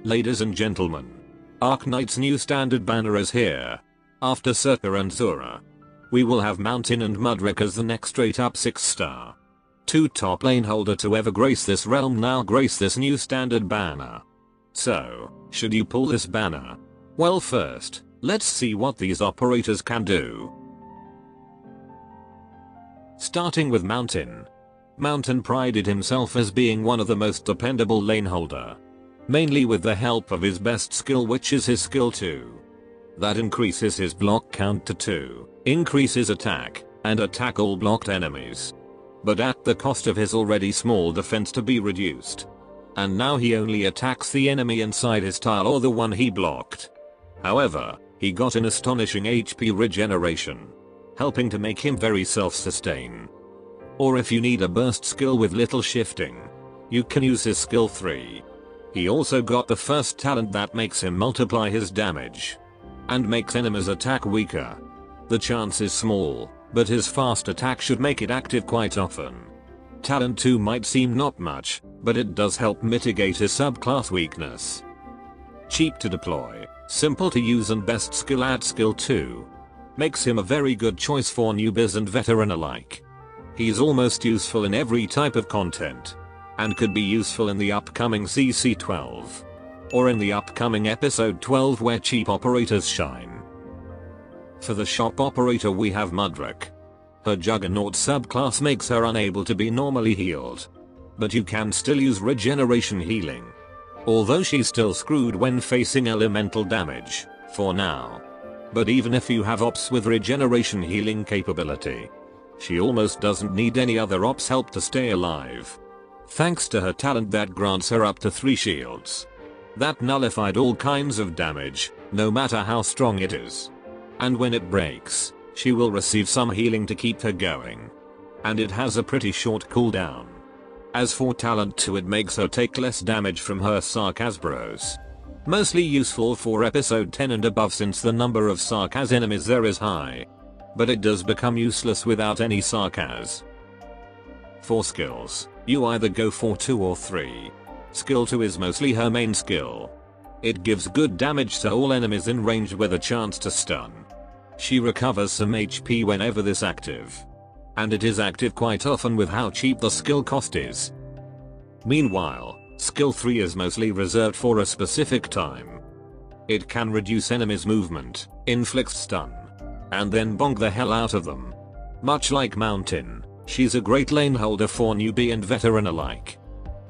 Ladies and gentlemen, Arknights' new standard banner is here. After Circa and Zura, we will have Mountain and Mudrock as the next straight up 6-star. 2 top lane holder to ever grace this realm now grace this new standard banner. So, should you pull this banner? Well, first, let's see what these operators can do. Starting with Mountain. Mountain prided himself as being one of the most dependable lane holder. Mainly with the help of his best skill, which is his skill 2. That increases his block count to 2, increases attack, and attack all blocked enemies. But at the cost of his already small defense to be reduced. And now he only attacks the enemy inside his tile or the one he blocked. However, he got an astonishing HP regeneration, helping to make him very self-sustain. Or if you need a burst skill with little shifting, you can use his skill 3. He also got the first talent that makes him multiply his damage and makes enemies attack weaker. The chance is small, but his fast attack should make it active quite often. Talent 2 might seem not much, but it does help mitigate his subclass weakness. Cheap to deploy, simple to use, and best skill at skill 2. Makes him a very good choice for newbies and veteran alike. He's almost useful in every type of content, and could be useful in the upcoming CC12. Or in the upcoming episode 12 where cheap operators shine. For the shop operator we have Mudrock. Her Juggernaut subclass makes her unable to be normally healed. But you can still use regeneration healing. Although she's still screwed when facing elemental damage, for now. But even if you have ops with regeneration healing capability, she almost doesn't need any other ops help to stay alive. Thanks to her talent that grants her up to 3 shields. That nullified all kinds of damage, no matter how strong it is. And when it breaks, she will receive some healing to keep her going. And it has a pretty short cooldown. As for talent 2, it makes her take less damage from her Sarkaz bros. Mostly useful for episode 10 and above since the number of Sarkaz enemies there is high. But it does become useless without any Sarkaz. For skills, you either go for 2 or 3. Skill 2 is mostly her main skill. It gives good damage to all enemies in range with a chance to stun. She recovers some HP whenever this active. And it is active quite often with how cheap the skill cost is. Meanwhile, skill 3 is mostly reserved for a specific time. It can reduce enemies' movement, inflict stun, and then bonk the hell out of them. Much like Mountain, she's a great lane holder for newbie and veteran alike.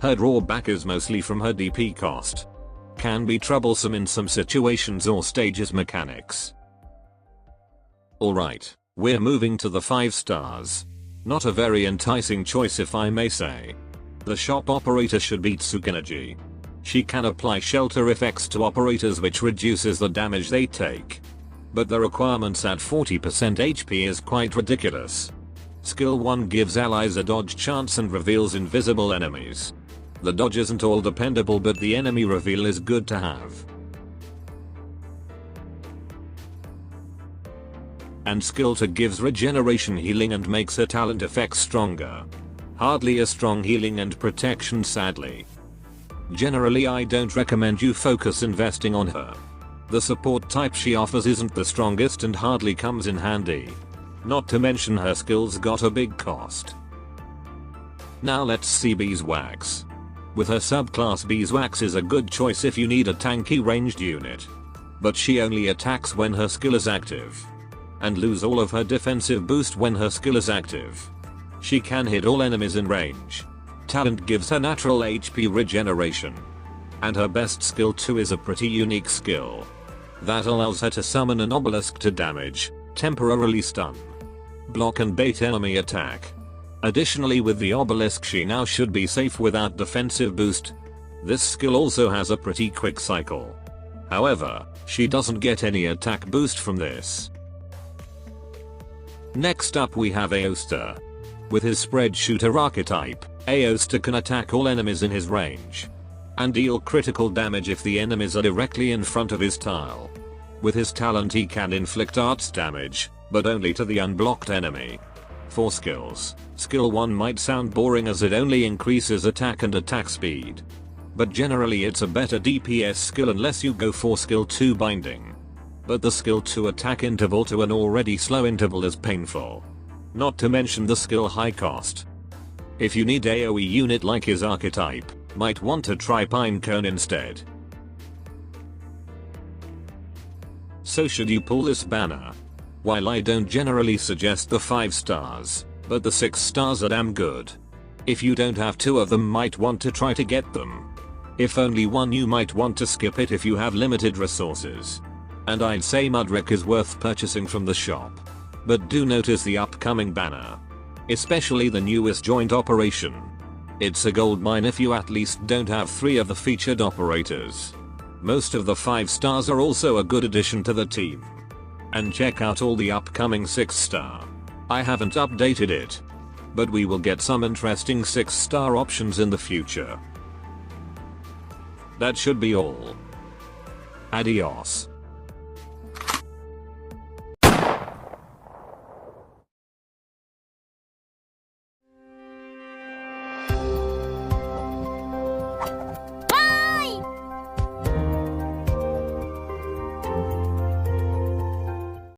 Her drawback is mostly from her DP cost. Can be troublesome in some situations or stages mechanics. Alright, we're moving to the 5 stars. Not a very enticing choice if I may say. The shop operator should be Tsukinergy. She can apply shelter effects to operators which reduces the damage they take. But the requirements at 40% HP is quite ridiculous. Skill 1 gives allies a dodge chance and reveals invisible enemies. The dodge isn't all dependable, but the enemy reveal is good to have. And skill 2 gives regeneration healing and makes her talent effects stronger. Hardly a strong healing and protection, sadly. Generally, I don't recommend you focus investing on her. The support type she offers isn't the strongest and hardly comes in handy. Not to mention her skills got a big cost. Now let's see Beeswax. With her subclass, Beeswax is a good choice if you need a tanky ranged unit. But she only attacks when her skill is active. And lose all of her defensive boost when her skill is active. She can hit all enemies in range. Talent gives her natural HP regeneration. And her best skill 2 is a pretty unique skill. That allows her to summon an obelisk to damage, temporarily stun, block and bait enemy attack. Additionally, with the obelisk she now should be safe without defensive boost. This skill also has a pretty quick cycle. However, she doesn't get any attack boost from this. Next up we have Aosta. With his spread shooter archetype, Aosta can attack all enemies in his range. And deal critical damage if the enemies are directly in front of his tile. With his talent he can inflict arts damage, but only to the unblocked enemy. For skills, skill 1 might sound boring as it only increases attack and attack speed. but generally it's a better DPS skill unless you go for skill 2 binding. But the skill 2 attack interval to an already slow interval is painful. Not to mention the skill high cost. If you need AoE unit like his archetype, might want to try Pinecone instead. So should you pull this banner? While I don't generally suggest the 5 stars, but the 6 stars are damn good. If you don't have 2 of them, might want to try to get them. If only 1, you might want to skip it if you have limited resources. And I'd say Mudrock is worth purchasing from the shop. But do notice the upcoming banner. Especially the newest joint operation. It's a gold mine if you at least don't have 3 of the featured operators. Most of the 5 stars are also a good addition to the team. And check out all the upcoming 6 star. I haven't updated it. But we will get some interesting 6 star options in the future. That should be all. Adios.